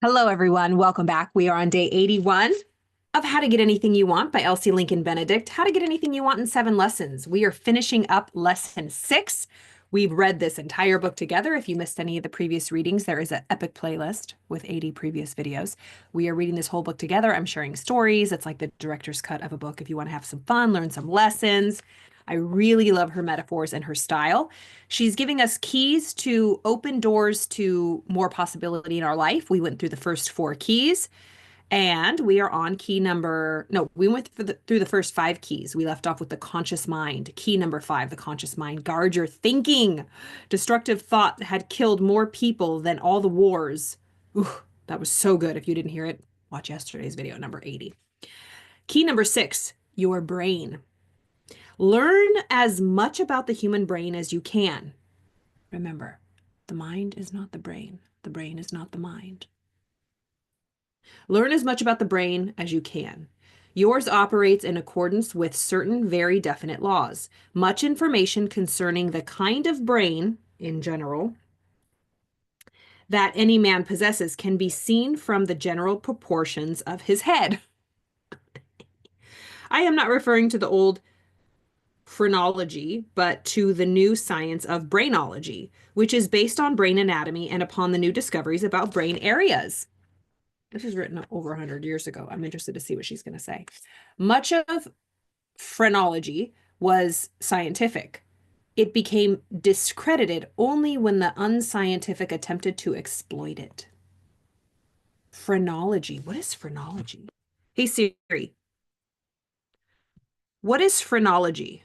Hello, everyone. Welcome back. We are on day 81 of How to Get Anything You Want by Elsie Lincoln Benedict. How to Get Anything You Want in 7 lessons. We are finishing up lesson 6. We've read this entire book together. If you missed any of the previous readings, there is an epic playlist with 80 previous videos. We are reading this whole book together. I'm sharing stories. It's like the director's cut of a book if you want to have some fun, learn some lessons. I really love her metaphors and her style. She's giving us keys to open doors to more possibility in our life. We went through the first 4 keys and we are on key number, no, we went through the first 5 keys. We left off with the conscious mind. Key number 5, the conscious mind. Guard your thinking. Destructive thought had killed more people than all the wars. Ooh, that was so good. If you didn't hear it, watch yesterday's video, number 80. Key number 6, your brain. Learn as much about the human brain as you can. Remember, the mind is not the brain. The brain is not the mind. Learn as much about the brain as you can. Yours operates in accordance with certain very definite laws. Much information concerning the kind of brain, in general, that any man possesses can be seen from the general proportions of his head. I am not referring to the old phrenology, but to the new science of brainology, which is based on brain anatomy and upon the new discoveries about brain areas. This was written over 100 years ago. I'm interested to see what she's going to say. Much of phrenology was scientific. It became discredited only when the unscientific attempted to exploit it. Phrenology. What is phrenology? Hey, Siri, what is phrenology?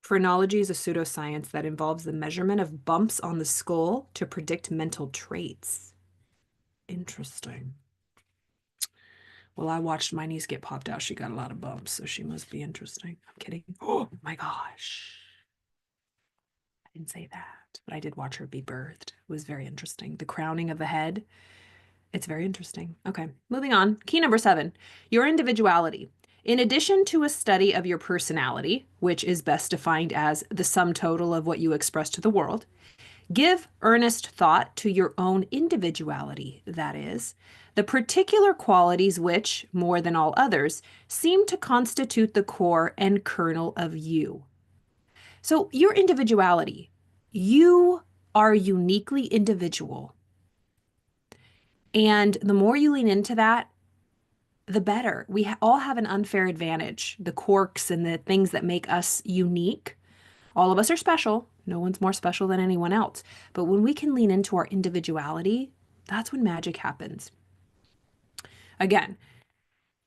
Phrenology is a pseudoscience that involves the measurement of bumps on the skull to predict mental traits. Interesting. Well, I watched my niece get popped out. She got a lot of bumps, so she must be interesting. I'm kidding. Oh my gosh. I didn't say that, but I did watch her be birthed. It was very interesting. The crowning of the head. It's very interesting. Okay, moving on. Key number 7, your individuality. In addition to a study of your personality, which is best defined as the sum total of what you express to the world, give earnest thought to your own individuality, that is, the particular qualities which, more than all others, seem to constitute the core and kernel of you. So, your individuality, you are uniquely individual. And the more you lean into that, the better. We all have an unfair advantage, the quirks and the things that make us unique. All of us are special. No one's more special than anyone else. But when we can lean into our individuality, that's when magic happens. Again,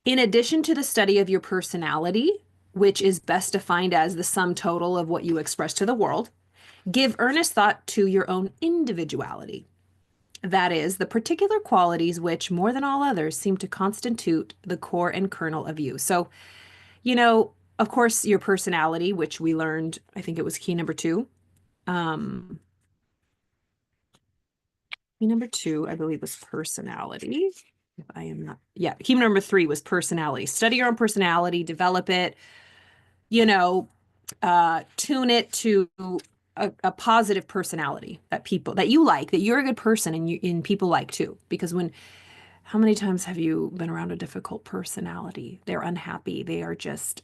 in addition to the study of your personality, which is best defined as the sum total of what you express to the world, give earnest thought to your own individuality. That is, the particular qualities which, more than all others, seem to constitute the core and kernel of you. So, of course, your personality, which we learned, I think it was key number 2. Key number 2, I believe, was personality. If I am not, yeah, key number 3 was personality. Study your own personality, develop it, tune it to a positive personality that you like, that you're a good person and people like too. Because how many times have you been around a difficult personality? They're unhappy. They are just,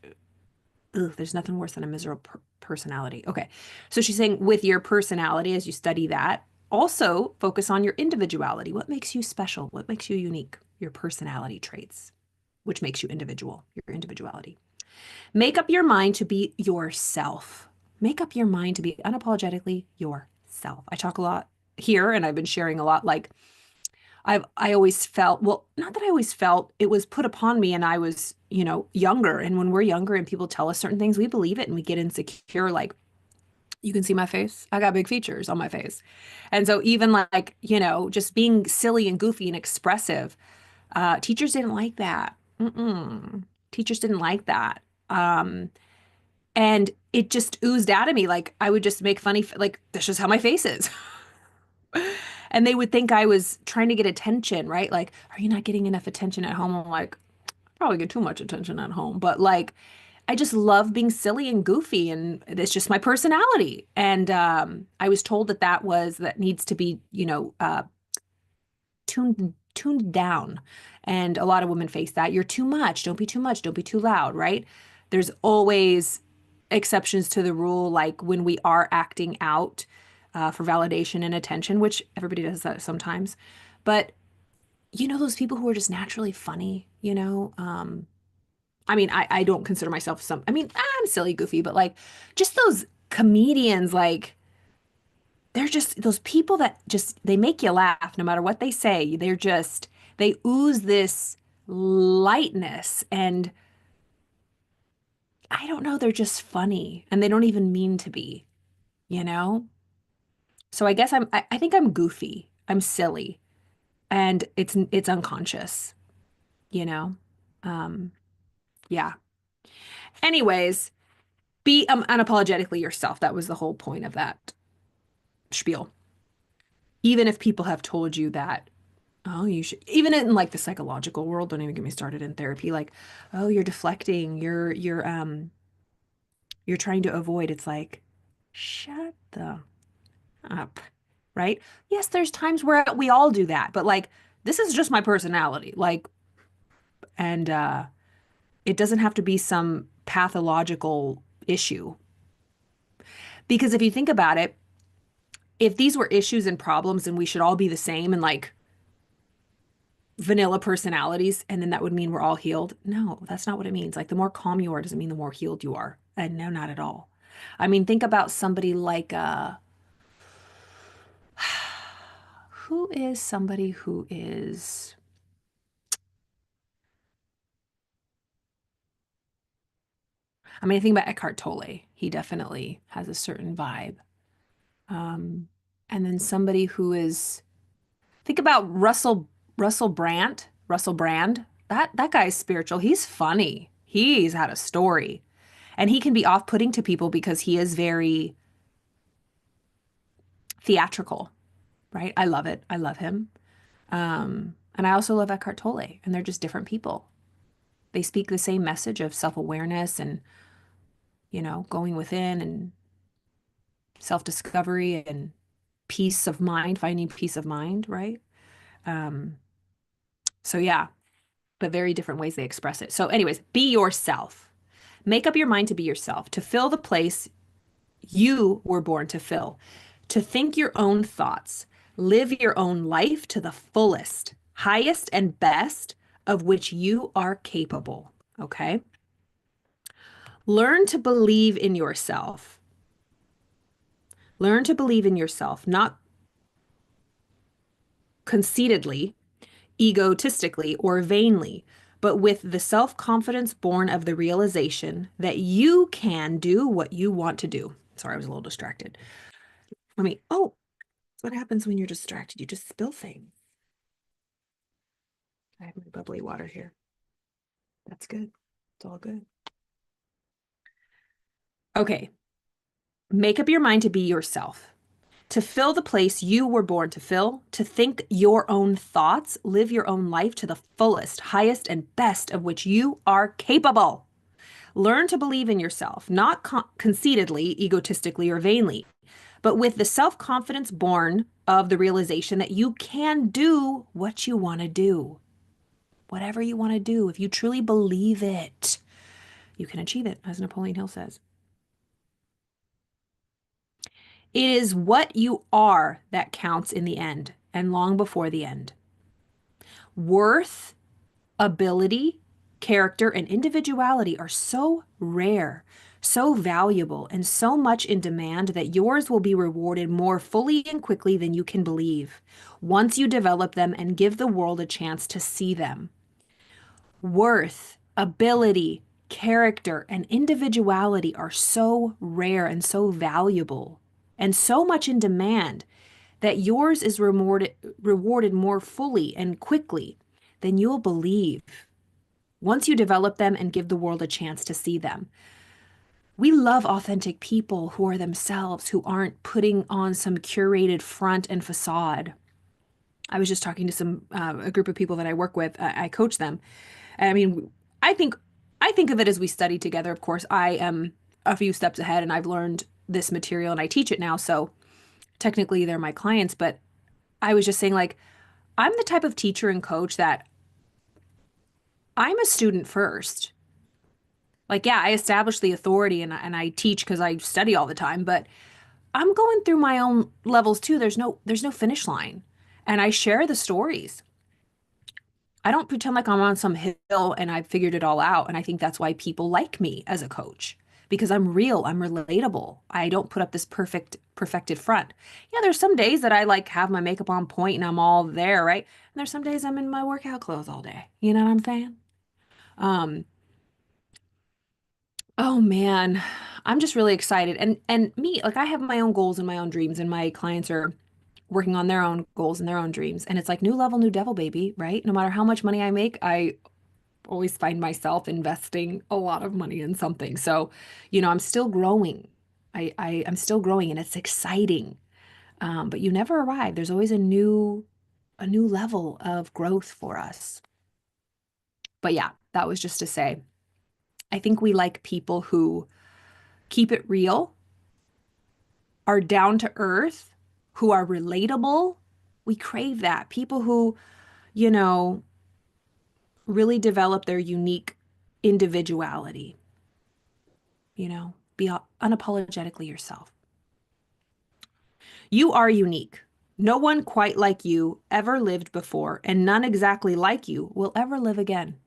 there's nothing worse than a miserable personality. Okay. So she's saying with your personality, as you study that, also focus on your individuality. What makes you special? What makes you unique? Your personality traits, which makes you individual, your individuality. Make up your mind to be yourself. Make up your mind to be unapologetically yourself. I talk a lot here, and I've been sharing a lot. Like I always felt, well, not that I always felt, it was put upon me, and I was, younger. And when we're younger and people tell us certain things, we believe it and we get insecure. Like, you can see my face. I got big features on my face. And so even like, just being silly and goofy and expressive, teachers didn't like that. Teachers didn't like that. And it just oozed out of me. Like I would just make funny, like, that's just how my face is. And they would think I was trying to get attention, right? Like, are you not getting enough attention at home? I'm like, I probably get too much attention at home. But like, I just love being silly and goofy, and it's just my personality. And I was told that that needs to be, tuned down. And a lot of women face that. You're too much. Don't be too much. Don't be too loud, right? There's always exceptions to the rule, like when we are acting out for validation and attention, which everybody does that sometimes. But those people who are just naturally funny, I mean, I don't consider myself I mean, I'm silly, goofy, but like just those comedians, like they're just those people that just they make you laugh no matter what they say. They ooze this lightness, and I don't know, they're just funny and they don't even mean to be, you know? So I guess I think I'm goofy. I'm silly, and it's unconscious, you know? Um yeah. Anyways, be unapologetically yourself. That was the whole point of that spiel. Even if people have told you that, oh, you should, even in like the psychological world, don't even get me started in therapy, like, oh, you're deflecting, you're trying to avoid. It's like, shut the up, right? Yes, there's times where we all do that, but like this is just my personality. Like, and it doesn't have to be some pathological issue. Because if you think about it, if these were issues and problems and we should all be the same and like vanilla personalities, and then that would mean we're all healed. No, that's not what it means. Like the more calm you are doesn't mean the more healed you are. And no, not at all. I mean, think about somebody like who is somebody who is I mean, I think about Eckhart Tolle. He definitely has a certain vibe. Um, and then somebody who is think about Russell Brand. That guy's spiritual. He's funny. He's had a story. And he can be off-putting to people because he is very theatrical, right? I love it. I love him. And I also love Eckhart Tolle, and they're just different people. They speak the same message of self-awareness and, going within and self-discovery and peace of mind, finding peace of mind, right? Um, so yeah, but very different ways they express it. So anyways, be yourself. Make up your mind to be yourself, to fill the place you were born to fill, to think your own thoughts, live your own life to the fullest, highest, and best of which you are capable. Okay? Learn to believe in yourself. Learn to believe in yourself, not conceitedly, egotistically, or vainly, but with the self confidence born of the realization that you can do what you want to do. Sorry, I was a little distracted. That's what happens when you're distracted. You just spill things. I have my bubbly water here. That's good. It's all good. Okay. Make up your mind to be yourself, to fill the place you were born to fill, to think your own thoughts, live your own life to the fullest, highest, and best of which you are capable. Learn to believe in yourself, not conceitedly, egotistically, or vainly, but with the self confidence born of the realization that you can do what you want to do. Whatever you want to do, if you truly believe it, you can achieve it, as Napoleon Hill says. It is what you are that counts in the end and long before the end. Worth, ability, character, and individuality are so rare, so valuable, and so much in demand that yours will be rewarded more fully and quickly than you can believe once you develop them and give the world a chance to see them. Worth, ability, character, and individuality are so rare and so valuable and so much in demand that yours is rewarded more fully and quickly than you'll believe once you develop them and give the world a chance to see them. We love authentic people who are themselves, who aren't putting on some curated front and facade. I was just talking to a group of people that I work with. I coach them. I mean, I think I think of it as we study together. Of course, I am a few steps ahead and I've learned this material and I teach it now. So technically they're my clients, but I was just saying like I'm the type of teacher and coach that I'm a student first. Like, yeah, I establish the authority and I teach because I study all the time, but I'm going through my own levels too. There's no finish line. And I share the stories. I don't pretend like I'm on some hill and I've figured it all out. And I think that's why people like me as a coach because I'm real, I'm relatable. I don't put up this perfected front. Yeah, there's some days that I like have my makeup on point and I'm all there, right? And there's some days I'm in my workout clothes all day. You know what I'm saying? Um, oh man, I'm just really excited. And me, like I have my own goals and my own dreams and my clients are working on their own goals and their own dreams. And it's like new level, new devil, baby, right? No matter how much money I make, I always find myself investing a lot of money in something. So, I'm still growing. I'm still growing and it's exciting. But you never arrive. There's always a new level of growth for us. But yeah, that was just to say, I think we like people who keep it real, are down to earth, who are relatable. We crave that. People who, you know, really develop their unique individuality, be unapologetically yourself. You are unique. No one quite like you ever lived before, and none exactly like you will ever live again.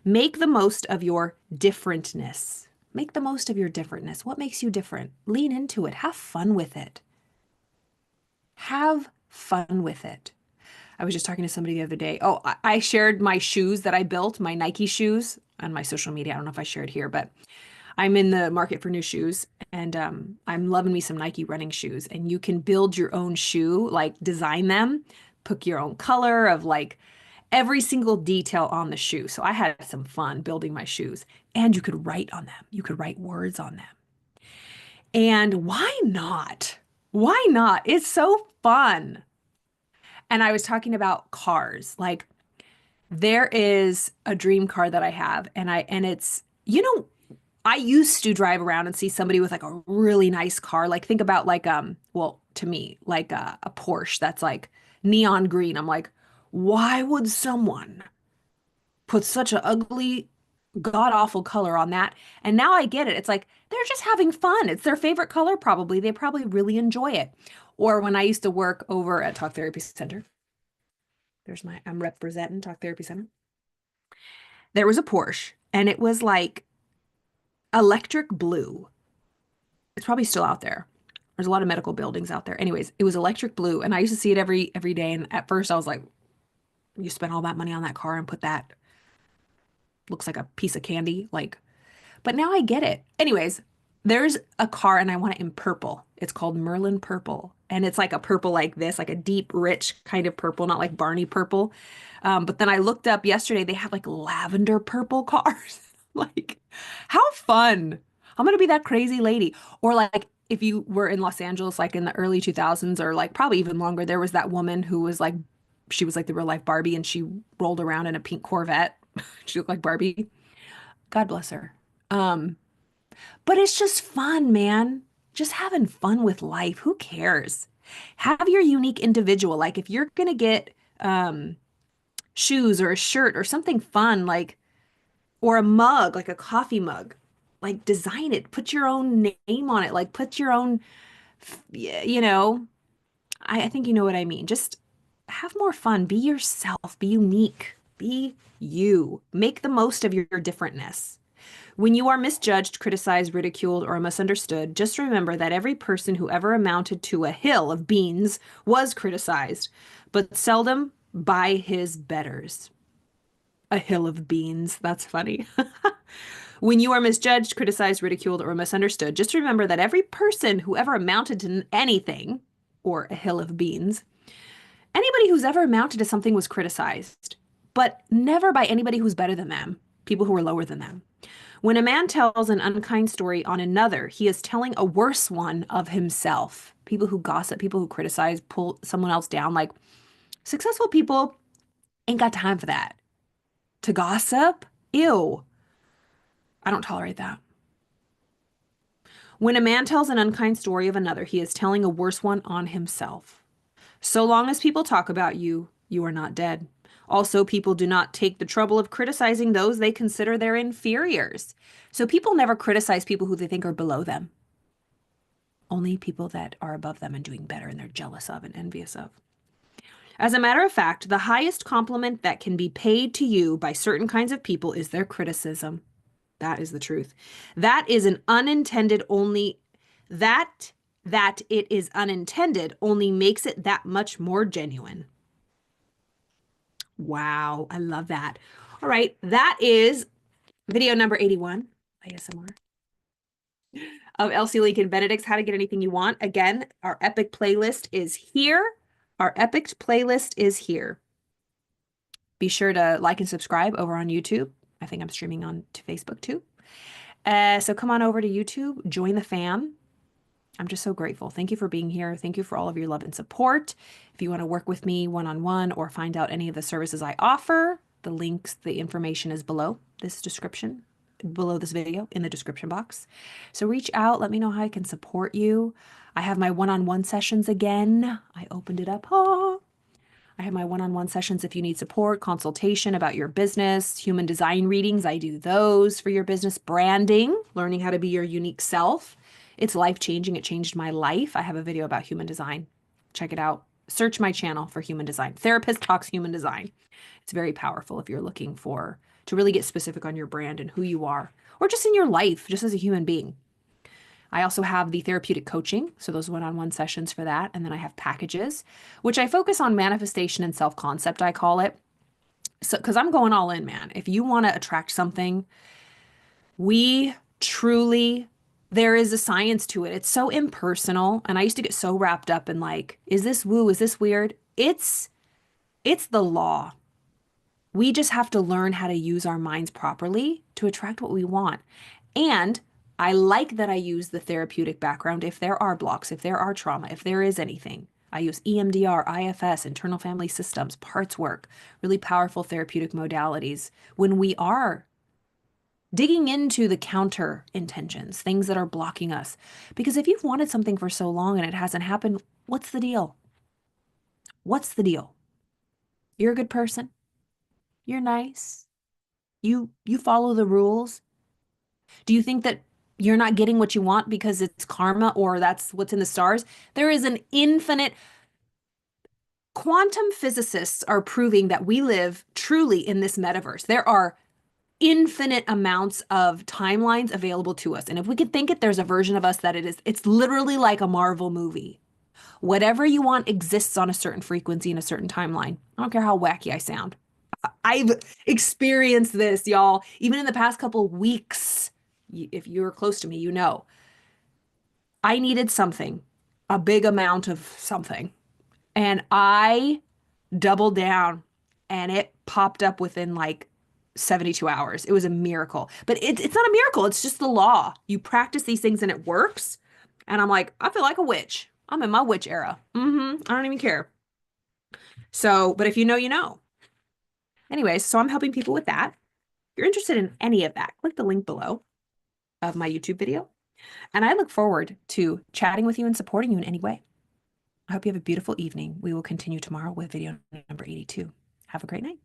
Make the most of your differentness. Make the most of your differentness. What makes you different? Lean into it. Have fun with it. Have fun with it. I was just talking to somebody the other day. Oh, I shared my shoes that I built, my Nike shoes on my social media. I don't know if I shared here, but I'm in the market for new shoes and I'm loving me some Nike running shoes. And you can build your own shoe, like design them, pick your own color of like every single detail on the shoe. So I had some fun building my shoes and you could write on them. You could write words on them. And why not? Why not? It's so fun. And I was talking about cars. Like there is a dream car that I have and it's I used to drive around and see somebody with like a really nice car. Like think about like well, to me, like a Porsche that's like neon green. I'm like, why would someone put such an ugly, god-awful color on that? And now I get it. It's like they're just having fun. It's their favorite color probably. They probably really enjoy it. Or when I used to work over at Talk Therapy Center, I'm representing Talk Therapy Center. There was a Porsche and it was like electric blue. It's probably still out there. There's a lot of medical buildings out there. Anyways, it was electric blue, and I used to see it every day. And at first, I was like, "You spent all that money on that car and put that looks like a piece of candy." Like, but now I get it. Anyways, there's a car, and I want it in purple. It's called Merlin Purple, and it's like a purple like this, like a deep, rich kind of purple, not like Barney purple. But then I looked up yesterday; they have like lavender purple cars. Like, how fun! I'm gonna be that crazy lady. Or like if you were in Los Angeles, like in the early 2000s, or like probably even longer, there was that woman who was like, she was like the real life Barbie, and she rolled around in a pink Corvette. She looked like Barbie. God bless her. Um, but it's just fun, man. Just having fun with life. Who cares? Have your unique individual. Like if you're gonna get shoes or a shirt or something fun, like or a mug, like a coffee mug. Like design it, put your own name on it, like put your own, you know, I think you know what I mean. Just have more fun, be yourself, be unique, be you. Make the most of your differentness. When you are misjudged, criticized, ridiculed, or misunderstood, just remember that every person who ever amounted to a hill of beans was criticized, but seldom by his betters. A hill of beans. That's funny. When you are misjudged, criticized, ridiculed, or misunderstood, just remember that every person who ever amounted to anything, or a hill of beans, anybody who's ever amounted to something was criticized, but never by anybody who's better than them, people who are lower than them. When a man tells an unkind story on another, he is telling a worse one of himself. People who gossip, people who criticize, pull someone else down, like successful people ain't got time for that. To gossip? Ew. I don't tolerate that. When a man tells an unkind story of another, he is telling a worse one on himself. So long as people talk about you, you are not dead. Also, people do not take the trouble of criticizing those they consider their inferiors. So people never criticize people who they think are below them. Only people that are above them and doing better and they're jealous of and envious of. As a matter of fact, the highest compliment that can be paid to you by certain kinds of people is their criticism. That is the truth. That is an unintended only that it is unintended only makes it that much more genuine. Wow, I love that. All right, that is video number 81, ASMR, of Elsie Lincoln Benedict's How to Get Anything You Want. Again, our epic playlist is here. Our epic playlist is here. Be sure to like and subscribe over on YouTube. I think I'm streaming on to Facebook too. So come on over to YouTube, join the fam. I'm just so grateful. Thank you for being here. Thank you for all of your love and support. If you want to work with me one-on-one or find out any of the services I offer, the links, the information is below this description, below this video in the description box. So reach out. Let me know how I can support you. I have my one-on-one sessions again. I opened it up. Oh, I have my one-on-one sessions if you need support, consultation about your business, human design readings. I do those for your business, branding, learning how to be your unique self. It's life-changing. It changed my life. I have a video about human design. Check it out. Search my channel for human design. Therapist Talks Human Design. It's very powerful if you're looking to really get specific on your brand and who you are, or just in your life, just as a human being. I also have the therapeutic coaching, so those one-on-one sessions for that. And then I have packages, which I focus on manifestation and self-concept, I call it. So, because I'm going all in, man. If you want to attract something, there is a science to it. It's so impersonal. And I used to get so wrapped up in like, is this woo? Is this weird? It's the law. We just have to learn how to use our minds properly to attract what we want. And I like that I use the therapeutic background if there are blocks, if there are trauma, if there is anything. I use EMDR, IFS, internal family systems, parts work, really powerful therapeutic modalities when we are digging into the counter intentions, things that are blocking us. Because if you've wanted something for so long and it hasn't happened, what's the deal? What's the deal? You're a good person. You're nice. You follow the rules. Do you think that you're not getting what you want because it's karma or that's what's in the stars? There is an infinite. Quantum physicists are proving that we live truly in this metaverse. There are infinite amounts of timelines available to us. And if we could think it, there's a version of us that it's literally like a Marvel movie. Whatever you want exists on a certain frequency in a certain timeline. I don't care how wacky I sound. I've experienced this, y'all. Even in the past couple weeks, if you're close to me, you know. I needed something, a big amount of something. And I doubled down and it popped up within like 72 hours. It was a miracle. But it's not a miracle. It's just the law. You practice these things and it works. And I'm like, I feel like a witch. I'm in my witch era. I don't even care. So, but if you know, you know. Anyways, so I'm helping people with that. If you're interested in any of that, click the link below of my YouTube video. And I look forward to chatting with you and supporting you in any way. I hope you have a beautiful evening. We will continue tomorrow with video number 82. Have a great night.